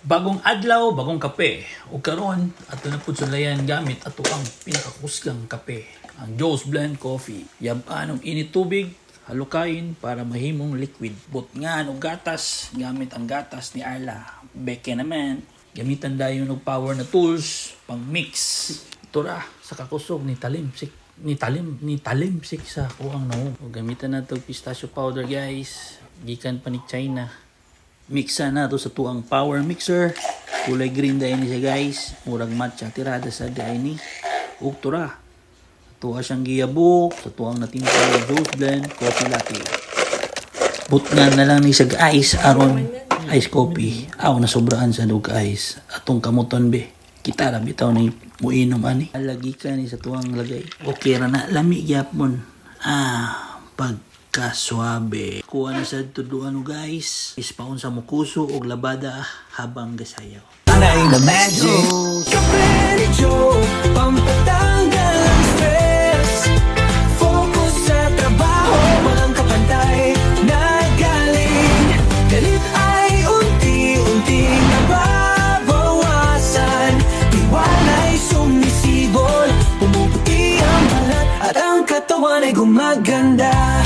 Bagong adlaw, bagong kape. O karon, ato na po sulayan gamit ato ang pinakakusgang kape. Ang Joe's Blend Coffee. Yaban ng init tubig, halukain para mahimong liquid. Butngan o gatas, gamit ang gatas ni Arla. Beke naman, gamitan dayon ng power na tools, pang mix. Ito ra, sa kakusog ni talimsik. Ni talimsik sa kuang naog. O gamitan na ito pistachio powder guys. Gikan pa ni China. Mixa na to sa tuang power mixer. Kulay green dahil ni siya guys. Murag matcha tirada sa dahil ni. Uktura. Tuwa siyang giyabok. Sa tuang natimpa ng Joe's Blend Coffee Latte. Butngan na lang ni siya guys. Aron ice coffee. Aw na sobraan sa dog ice. Atong kamuton be. Kita ra bitaw ni muinom ani. Alagi ka ni sa tuang lagay. Okay ra na lami gyapon. Kaswabe. Kuha na sa tuduan guys. Ispaon sa mukuso o labada habang gasayaw. Anay na magic. Kape ni Joe, pampatanggal ang stress. Focus sa trabaho, walang kapantay na galing. Galit ay unti-unti nababawasan. Tiwala'y sumisibol, pumuputi ang balat at ang katawan ay gumaganda.